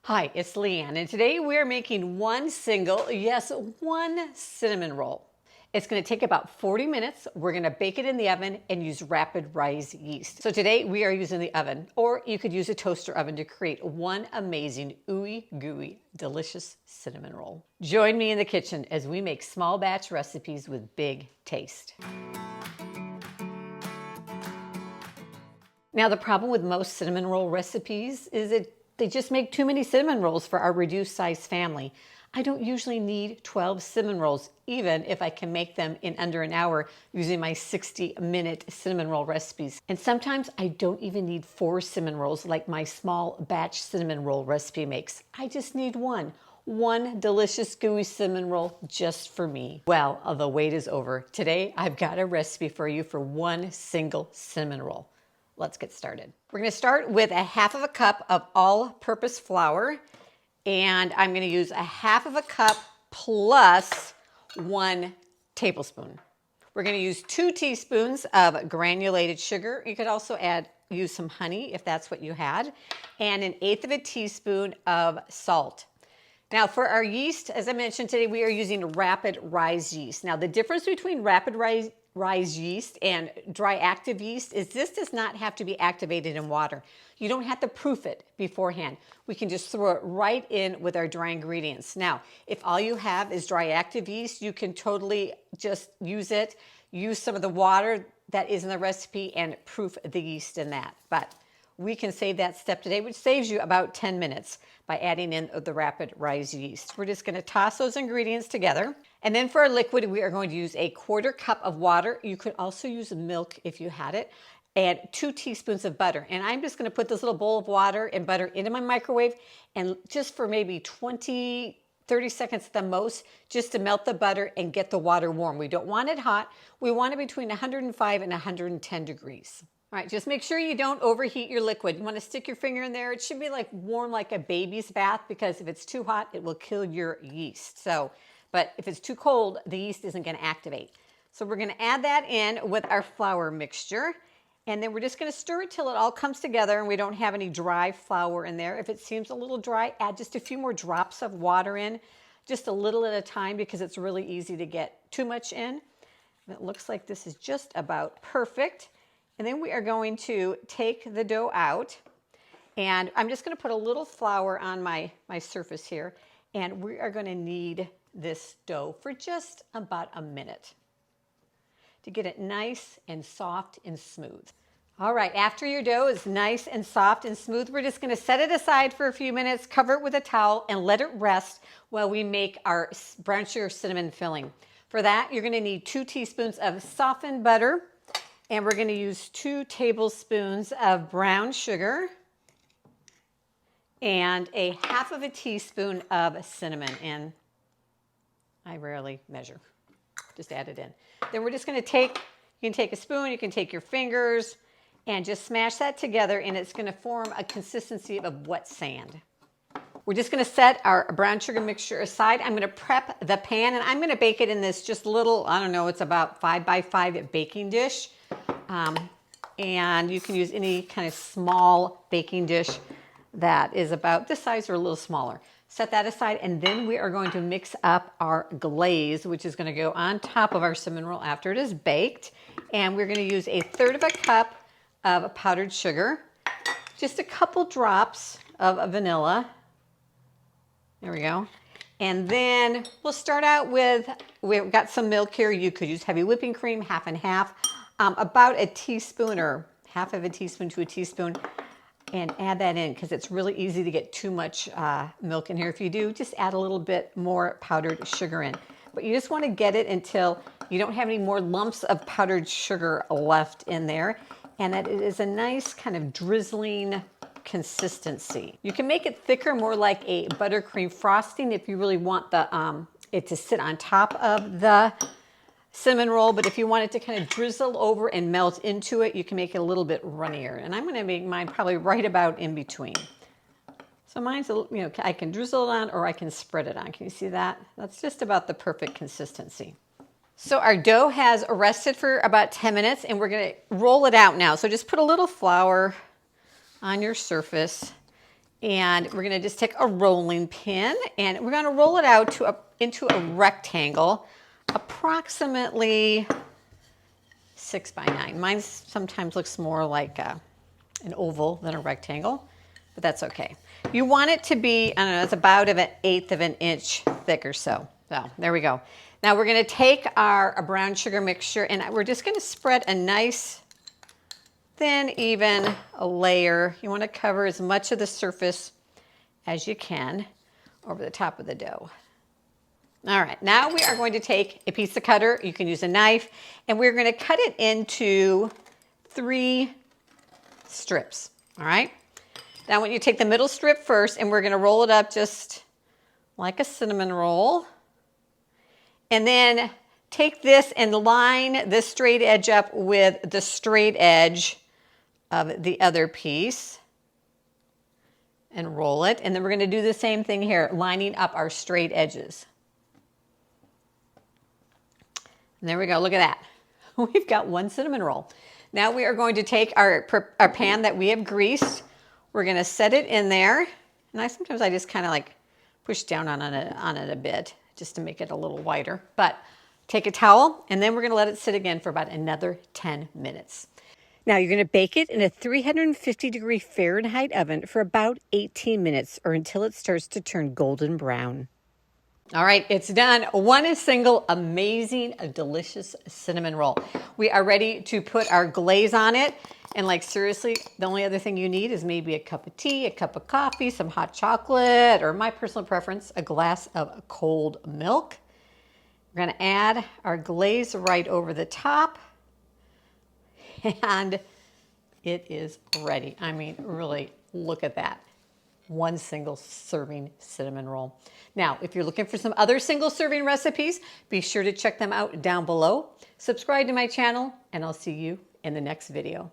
Hi, it's Leanne, and today we are making one cinnamon roll. It's going to take about 40 minutes. We're going to bake it in the oven and use rapid rise yeast. So today we are using the oven, or you could use a toaster oven to create one amazing ooey gooey delicious cinnamon roll. Join me in the kitchen as we make small batch recipes with big taste. Now, the problem with most cinnamon roll recipes is that they just make too many cinnamon rolls for our reduced size family. I don't usually need 12 cinnamon rolls, even if I can make them in under an hour using my 60-minute cinnamon roll recipes. And sometimes I don't even need 4 cinnamon rolls like my small batch cinnamon roll recipe makes. I just need one delicious gooey cinnamon roll just for me. Well, the wait is over. Today, I've got a recipe for you for one single cinnamon roll. Let's get started. We're going to start with a half of a cup of all-purpose flour, and I'm going to use a half of a cup plus 1 tablespoon. We're going to use 2 teaspoons of granulated sugar. You could also use some honey if that's what you had, and 1/8 of a teaspoon of salt. Now for our yeast, as I mentioned today, we are using rapid rise yeast. Now the difference between rapid rise yeast and dry active yeast is this does not have to be activated in water. You don't have to proof it beforehand. We can just throw it right in with our dry ingredients. Now, if all you have is dry active yeast, you can totally just use some of the water that is in the recipe and proof the yeast in that. But we can save that step today, which saves you about 10 minutes by adding in the rapid rise yeast. We're just going to toss those ingredients together. And then for our liquid, we are going to use a 1/4 cup of water. You could also use milk if you had it, and 2 teaspoons of butter. And I'm just going to put this little bowl of water and butter into my microwave, and just for maybe 30 seconds at the most, just to melt the butter and get the water warm. We don't want it hot. We want it between 105 and 110 degrees. All right, just make sure you don't overheat your liquid. You want to stick your finger in there. It should be like warm like a baby's bath, because if it's too hot, it will kill your yeast. But if it's too cold, the yeast isn't going to activate. So we're going to add that in with our flour mixture. And then we're just going to stir it till it all comes together and we don't have any dry flour in there. If it seems a little dry, add just a few more drops of water in, just a little at a time, because it's really easy to get too much in. And it looks like this is just about perfect. And then we are going to take the dough out, and I'm just going to put a little flour on my surface here, and we are going to knead this dough for just about a minute to get it nice and soft and smooth. All right, after your dough is nice and soft and smooth, we're just going to set it aside for a few minutes, cover it with a towel, and let it rest while we make our brown sugar cinnamon filling. For that, you're going to need 2 teaspoons of softened butter, and we're going to use 2 tablespoons of brown sugar and a half of a teaspoon of cinnamon. And I rarely measure, just add it in. Then we're just going to you can take a spoon, you can take your fingers, and just smash that together, and it's going to form a consistency of wet sand. We're just going to set our brown sugar mixture aside. I'm going to prep the pan, and I'm going to bake it in this just little, I don't know, it's about 5 by 5 baking dish. And you can use any kind of small baking dish that is about this size or a little smaller. Set that aside, and then we are going to mix up our glaze, which is going to go on top of our cinnamon roll after it is baked. And we're going to use 1/3 of a cup of powdered sugar, just a couple drops of vanilla. There we go. And then we'll start out with, we've got some milk here. You could use heavy whipping cream, half and half. About a teaspoon or half of a teaspoon to a teaspoon, and add that in, because it's really easy to get too much milk in here. If you do, just add a little bit more powdered sugar in. But you just want to get it until you don't have any more lumps of powdered sugar left in there, and that it is a nice kind of drizzling consistency. You can make it thicker, more like a buttercream frosting if you really want it to sit on top of the cinnamon roll, but if you want it to kind of drizzle over and melt into it, you can make it a little bit runnier. And I'm going to make mine probably right about in between. So mine's, I can drizzle it on or I can spread it on. Can you see that? That's just about the perfect consistency. So our dough has rested for about 10 minutes, and we're going to roll it out now. So just put a little flour on your surface And we're gonna just take a rolling pin and we're gonna roll it out into a rectangle, approximately 6 by 9. Mine sometimes looks more like an oval than a rectangle, but that's okay. You want it to be, I don't know, it's about an 1/8 of an inch thick or so. So there we go. Now we're gonna take our brown sugar mixture and we're just gonna spread a nice, thin, even layer. You wanna cover as much of the surface as you can over the top of the dough. All right, now we are going to take a pizza cutter, you can use a knife, and we're gonna cut it into 3 strips, all right? Now I want you to take the middle strip first and we're gonna roll it up just like a cinnamon roll. And then take this and line this straight edge up with the straight edge of the other piece and roll it. And then we're gonna do the same thing here, lining up our straight edges. And there we go, look at that. We've got 1 cinnamon roll. Now we are going to take our pan that we have greased. We're gonna set it in there. And sometimes I just kind of like push down on it a bit just to make it a little wider. But take a towel and then we're gonna let it sit again for about another 10 minutes. Now you're gonna bake it in a 350-degree Fahrenheit oven for about 18 minutes or until it starts to turn golden brown. All right, it's done. 1 single amazing, delicious cinnamon roll. We are ready to put our glaze on it. And like seriously, the only other thing you need is maybe a cup of tea, a cup of coffee, some hot chocolate, or my personal preference, a glass of cold milk. We're gonna add our glaze right over the top. And it is ready. I mean, really, look at that. 1 single serving cinnamon roll. Now, if you're looking for some other single serving recipes, be sure to check them out down below. Subscribe to my channel, and I'll see you in the next video.